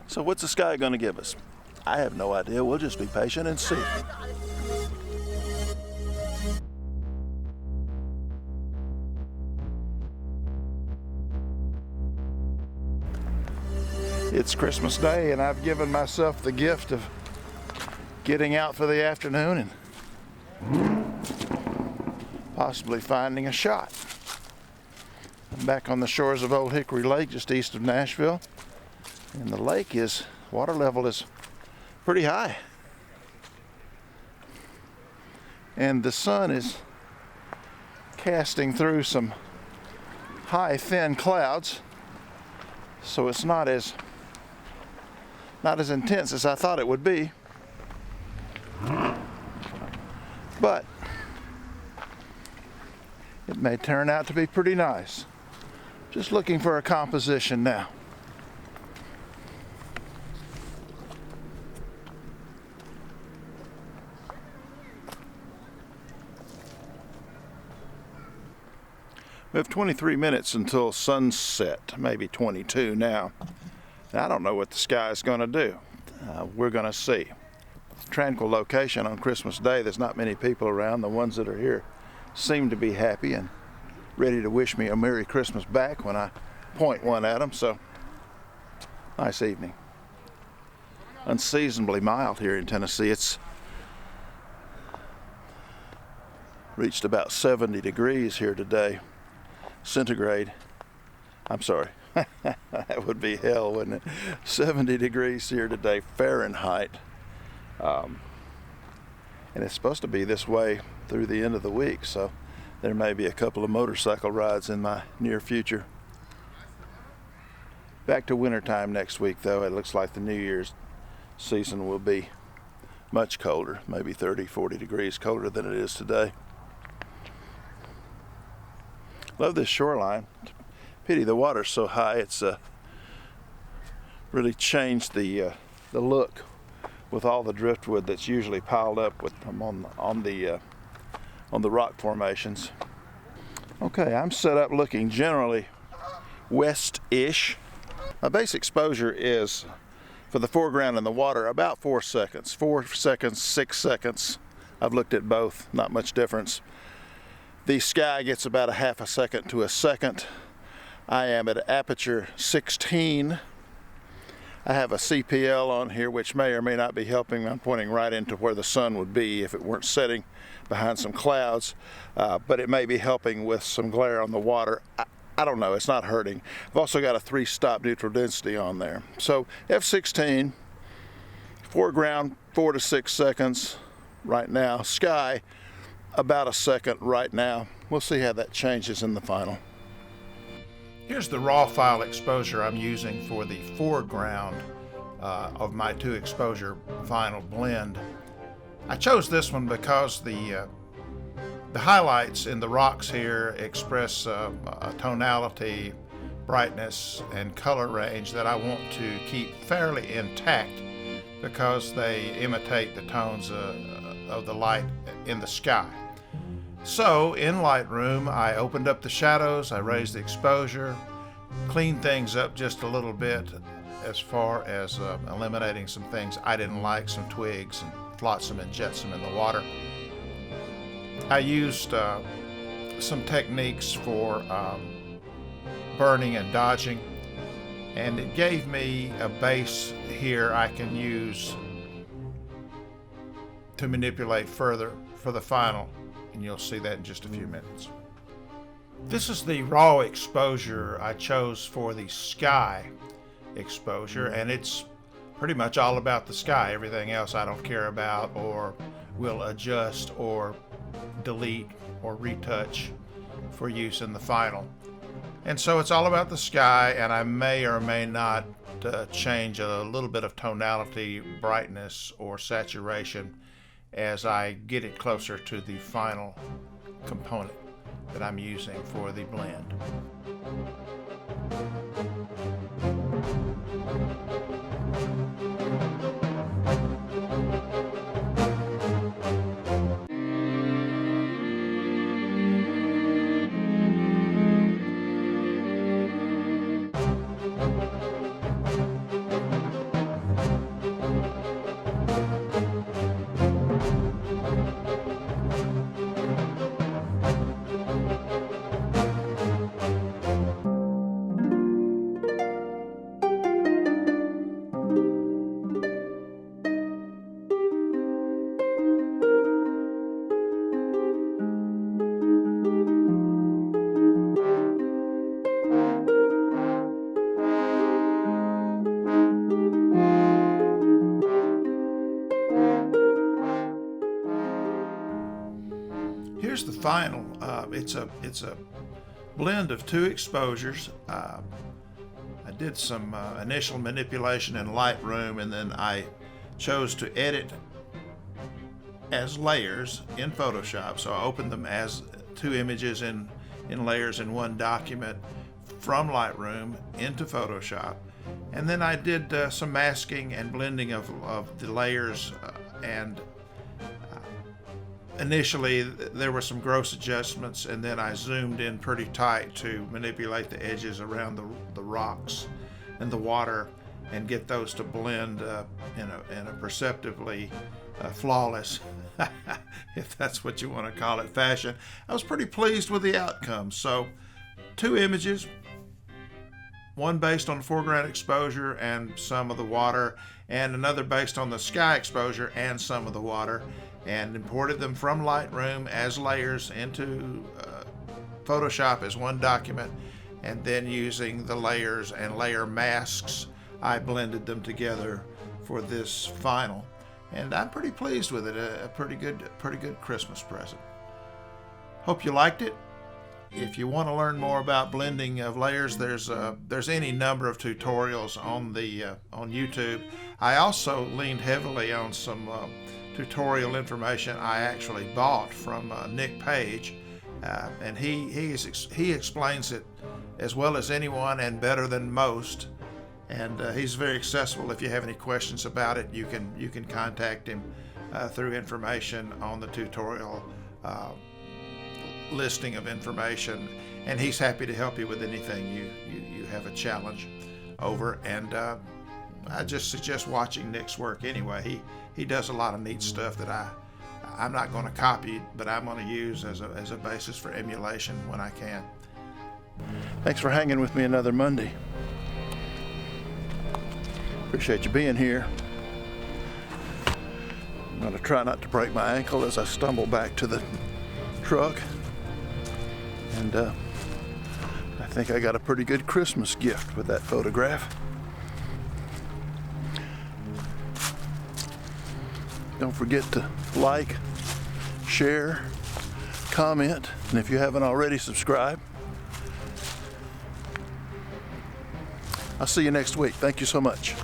So what's the sky going to give us? I have no idea. We'll just be patient and see. It's Christmas Day, and I've given myself the gift of getting out for the afternoon and possibly finding a shot. I'm back on the shores of Old Hickory Lake, just east of Nashville, and the lake water level is pretty high. And the sun is casting through some high, thin clouds, so it's not as intense as I thought it would be. But it may turn out to be pretty nice. Just looking for a composition now. We have 23 minutes until sunset, maybe 22 now. I don't know what the sky is going to do. We're going to see. Tranquil location on Christmas Day. There's not many people around. The ones that are here seem to be happy and ready to wish me a Merry Christmas back when I point one at them. So, nice evening. Unseasonably mild here in Tennessee. It's reached about 70 degrees here today, centigrade. I'm sorry. That would be hell, wouldn't it? 70 degrees here today, Fahrenheit. And it's supposed to be this way through the end of the week, so there may be a couple of motorcycle rides in my near future. Back to wintertime next week, though. It looks like the New Year's season will be much colder, maybe 30, 40 degrees colder than it is today. Love this shoreline. Pity the water's so high. It's really changed the look with all the driftwood that's usually piled up with them on the rock formations. Okay, I'm set up looking generally west-ish. My base exposure is, for the foreground and the water, about 4 seconds. 4 seconds, 6 seconds. I've looked at both, not much difference. The sky gets about a half a second to a second. I am at aperture 16. I have a CPL on here, which may or may not be helping. I'm pointing right into where the sun would be if it weren't setting behind some clouds, but it may be helping with some glare on the water. I don't know, it's not hurting. I've also got a 3-stop neutral density on there. So F16, foreground 4 to 6 seconds right now. Sky about a second right now. We'll see how that changes in the final. Here's the raw file exposure I'm using for the foreground of my 2 exposure vinyl blend. I chose this one because the highlights in the rocks here express a tonality, brightness, and color range that I want to keep fairly intact because they imitate the tones of the light in the sky. So in Lightroom, I opened up the shadows, I raised the exposure, cleaned things up just a little bit as far as eliminating some things I didn't like, some twigs and flotsam and jetsam in the water. I used some techniques for burning and dodging, and it gave me a base here I can use to manipulate further for the final, and you'll see that in just a few minutes. This is the raw exposure I chose for the sky exposure, and it's pretty much all about the sky. Everything else I don't care about or will adjust or delete or retouch for use in the final. And so it's all about the sky, and I may or may not change a little bit of tonality, brightness, or saturation as I get it closer to the final component that I'm using for the blend. final. It's a blend of 2 exposures. I did some initial manipulation in Lightroom, and then I chose to edit as layers in Photoshop. So I opened them as 2 images in layers in one document from Lightroom into Photoshop. And then I did some masking and blending of the layers, and initially there were some gross adjustments, and then I zoomed in pretty tight to manipulate the edges around the rocks and the water and get those to blend in a perceptibly flawless, if that's what you want to call it, fashion. I was pretty pleased with the outcome. So 2 images, one based on the foreground exposure and some of the water, and another based on the sky exposure and some of the water, and imported them from Lightroom as layers into Photoshop as one document, and then using the layers and layer masks, I blended them together for this final. And I'm pretty pleased with it. A pretty good Christmas present. Hope you liked it. If you want to learn more about blending of layers, there's any number of tutorials on YouTube. I also leaned heavily on some tutorial information I actually bought from Nick Page, and he explains it as well as anyone and better than most. And he's very accessible. If you have any questions about it, you can contact him through information on the tutorial listing of information, and he's happy to help you with anything you have a challenge over. And I just suggest watching Nick's work anyway. He does a lot of neat stuff that I'm not going to copy, but I'm going to use as a basis for emulation when I can. Thanks for hanging with me another Monday. Appreciate you being here. I'm going to try not to break my ankle as I stumble back to the truck. And I think I got a pretty good Christmas gift with that photograph. Don't forget to like, share, comment, and if you haven't already, subscribe. I'll see you next week. Thank you so much.